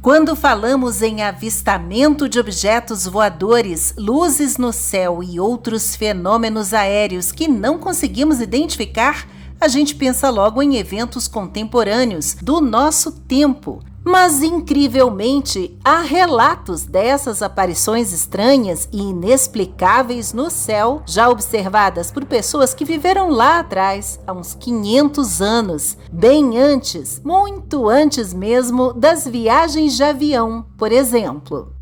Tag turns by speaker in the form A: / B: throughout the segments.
A: Quando falamos em avistamento de objetos voadores, luzes no céu e outros fenômenos aéreos que não conseguimos identificar, a gente pensa logo em eventos contemporâneos do nosso tempo. Mas, incrivelmente, há relatos dessas aparições estranhas e inexplicáveis no céu, já observadas por pessoas que viveram lá atrás, há uns 500 anos, bem antes, muito antes mesmo, das viagens de avião, por exemplo.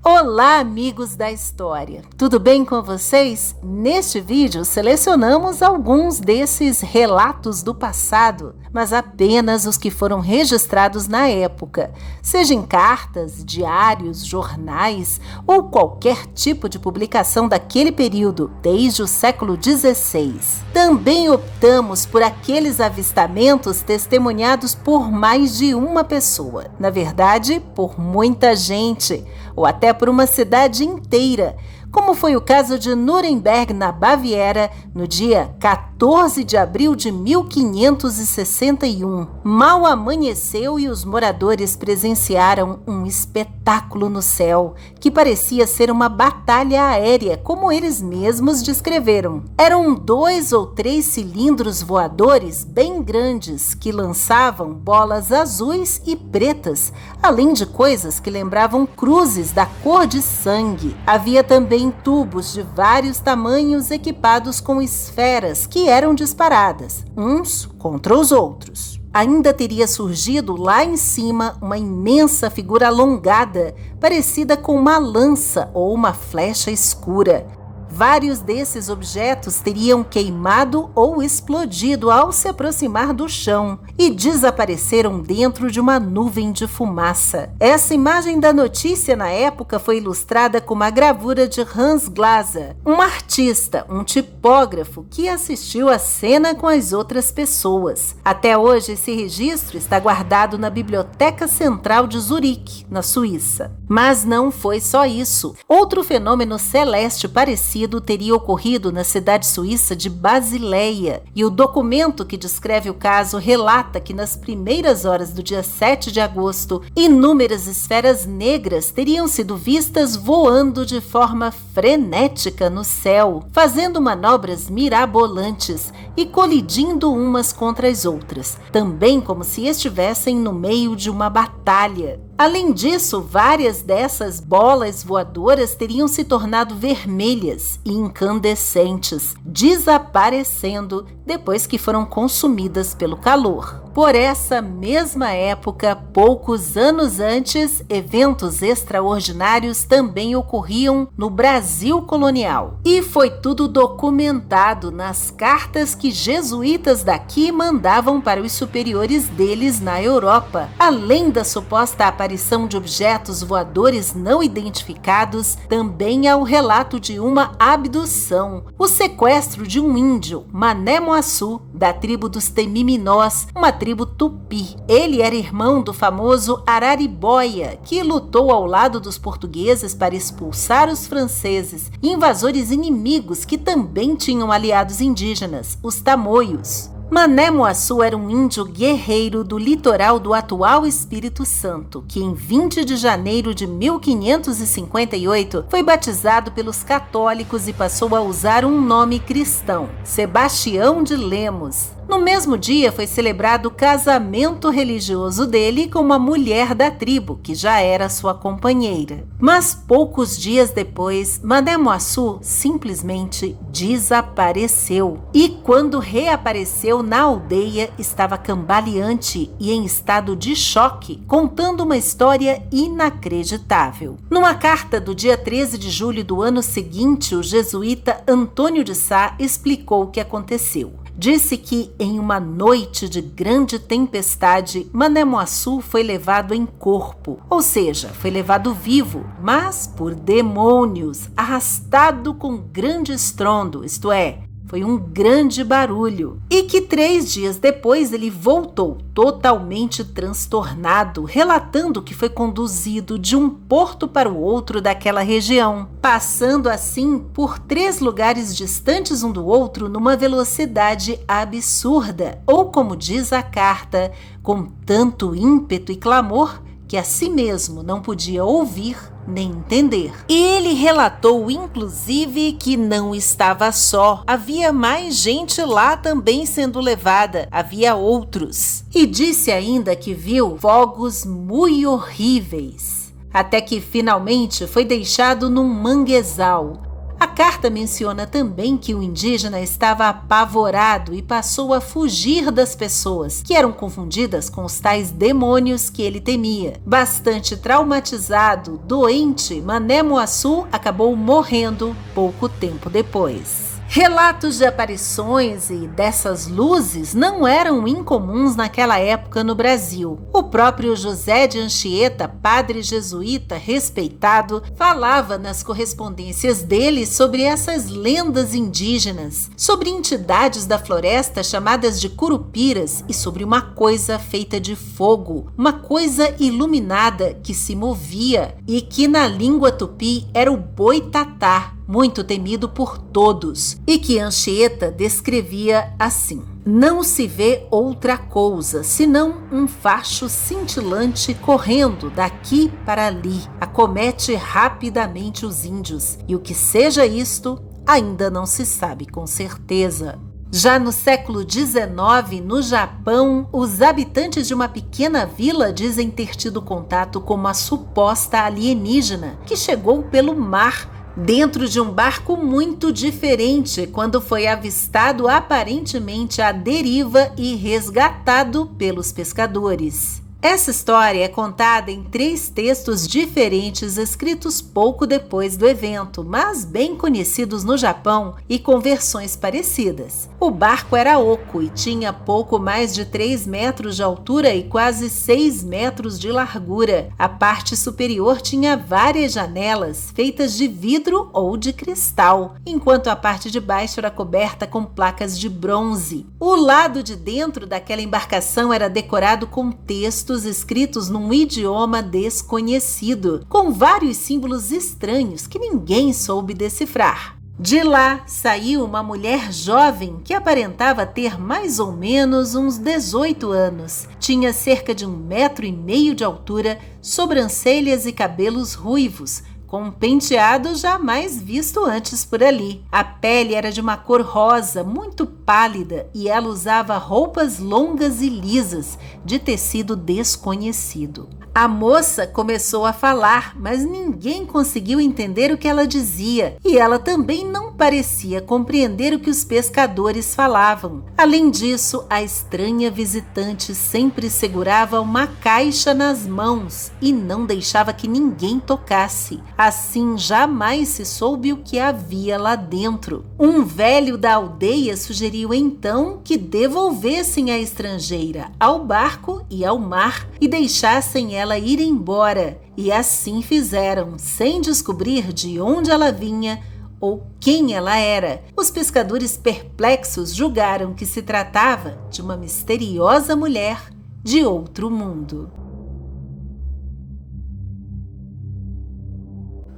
A: Olá, amigos da história! Tudo bem com vocês? Neste vídeo selecionamos alguns desses relatos do passado, mas apenas os que foram registrados na época, seja em cartas, diários, jornais ou qualquer tipo de publicação daquele período, desde o século XVI. Também optamos por aqueles avistamentos testemunhados por mais de uma pessoa, na verdade, por muita gente, ou até por uma cidade inteira, como foi o caso de Nuremberg, na Baviera, no dia 14 de abril de 1561. Mal amanheceu e os moradores presenciaram um espetáculo no céu, que parecia ser uma batalha aérea, como eles mesmos descreveram. Eram 2 ou 3 cilindros voadores bem grandes que lançavam bolas azuis e pretas, além de coisas que lembravam cruzes da cor de sangue. Havia também tubos de vários tamanhos equipados com esferas que eram disparadas, uns contra os outros. Ainda teria surgido lá em cima uma imensa figura alongada, parecida com uma lança ou uma flecha escura. Vários desses objetos teriam queimado ou explodido ao se aproximar do chão e desapareceram dentro de uma nuvem de fumaça. Essa imagem da notícia na época foi ilustrada com uma gravura de Hans Glaser, um artista, um tipógrafo que assistiu à cena com as outras pessoas. Até hoje, esse registro está guardado na Biblioteca Central de Zurique, na Suíça. Mas não foi só isso. Outro fenômeno celeste parecido teria ocorrido na cidade suíça de Basileia, e o documento que descreve o caso relata que nas primeiras horas do dia 7 de agosto, inúmeras esferas negras teriam sido vistas voando de forma frenética no céu, fazendo manobras mirabolantes e colidindo umas contra as outras, também como se estivessem no meio de uma batalha. Além disso, várias dessas bolas voadoras teriam se tornado vermelhas e incandescentes, desaparecendo depois que foram consumidas pelo calor. Por essa mesma época, poucos anos antes, eventos extraordinários também ocorriam no Brasil colonial. E foi tudo documentado nas cartas que jesuítas daqui mandavam para os superiores deles na Europa. Além da suposta aparição de objetos voadores não identificados, também há o relato de uma abdução, o sequestro de um índio, Mané Moaçu, da tribo dos Temiminós, uma tribo tupi. Ele era irmão do famoso Araribóia, que lutou ao lado dos portugueses para expulsar os franceses, invasores inimigos que também tinham aliados indígenas, os tamoios. Mané Moaçu era um índio guerreiro do litoral do atual Espírito Santo, que em 20 de janeiro de 1558 foi batizado pelos católicos e passou a usar um nome cristão, Sebastião de Lemos. No mesmo dia foi celebrado o casamento religioso dele com uma mulher da tribo, que já era sua companheira. Mas poucos dias depois, Mané Moaçu simplesmente desapareceu. E quando reapareceu na aldeia, estava cambaleante e em estado de choque, contando uma história inacreditável. Numa carta do dia 13 de julho do ano seguinte, o jesuíta Antônio de Sá explicou o que aconteceu. Disse que, em uma noite de grande tempestade, Mané Moaçu foi levado em corpo, ou seja, foi levado vivo, mas por demônios, arrastado com grande estrondo, isto é, foi um grande barulho. E que 3 dias depois ele voltou totalmente transtornado, relatando que foi conduzido de um porto para o outro daquela região, passando assim por 3 lugares distantes um do outro numa velocidade absurda, ou como diz a carta, com tanto ímpeto e clamor que a si mesmo não podia ouvir nem entender. Ele relatou, inclusive, que não estava só. Havia mais gente lá também sendo levada. Havia outros. E disse ainda que viu fogos muito horríveis. Até que finalmente foi deixado num manguezal. A carta menciona também que o indígena estava apavorado e passou a fugir das pessoas, que eram confundidas com os tais demônios que ele temia. Bastante traumatizado, doente, Mané Moaçu acabou morrendo pouco tempo depois. Relatos de aparições e dessas luzes não eram incomuns naquela época no Brasil. O próprio José de Anchieta, padre jesuíta respeitado, falava nas correspondências dele sobre essas lendas indígenas, sobre entidades da floresta chamadas de curupiras e sobre uma coisa feita de fogo, uma coisa iluminada que se movia e que na língua tupi era o boitatá, muito temido por todos, e que Anchieta descrevia assim: não se vê outra coisa, senão um facho cintilante correndo daqui para ali, acomete rapidamente os índios, e o que seja isto, ainda não se sabe com certeza. Já no século XIX, no Japão, os habitantes de uma pequena vila dizem ter tido contato com uma suposta alienígena que chegou pelo mar dentro de um barco muito diferente quando foi avistado aparentemente à deriva e resgatado pelos pescadores. Essa história é contada em 3 textos diferentes escritos pouco depois do evento, mas bem conhecidos no Japão e com versões parecidas. O barco era oco e tinha pouco mais de 3 metros de altura e quase 6 metros de largura. A parte superior tinha várias janelas feitas de vidro ou de cristal, enquanto a parte de baixo era coberta com placas de bronze. O lado de dentro daquela embarcação era decorado com textos escritos num idioma desconhecido, com vários símbolos estranhos que ninguém soube decifrar. De lá saiu uma mulher jovem que aparentava ter mais ou menos uns 18 anos. Tinha cerca de 1,5 metros de altura, sobrancelhas e cabelos ruivos, com um penteado jamais visto antes por ali. A pele era de uma cor rosa, muito pálida, e ela usava roupas longas e lisas, de tecido desconhecido. A moça começou a falar, mas ninguém conseguiu entender o que ela dizia, e ela também não parecia compreender o que os pescadores falavam. Além disso, a estranha visitante sempre segurava uma caixa nas mãos e não deixava que ninguém tocasse. Assim, jamais se soube o que havia lá dentro. Um velho da aldeia sugeriu então que devolvessem a estrangeira ao barco e ao mar e deixassem ela ir embora. E assim fizeram, sem descobrir de onde ela vinha ou quem ela era. Os pescadores perplexos julgaram que se tratava de uma misteriosa mulher de outro mundo.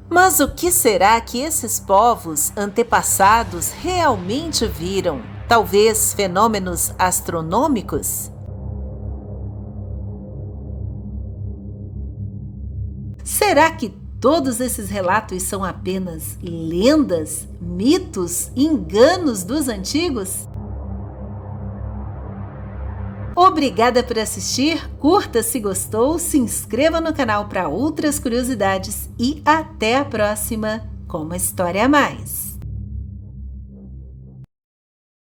A: Mas o que será que esses povos antepassados realmente viram? Talvez fenômenos astronômicos? Será que todos esses relatos são apenas lendas, mitos, enganos dos antigos? Obrigada por assistir, curta se gostou, se inscreva no canal para outras curiosidades e até a próxima com uma história a mais.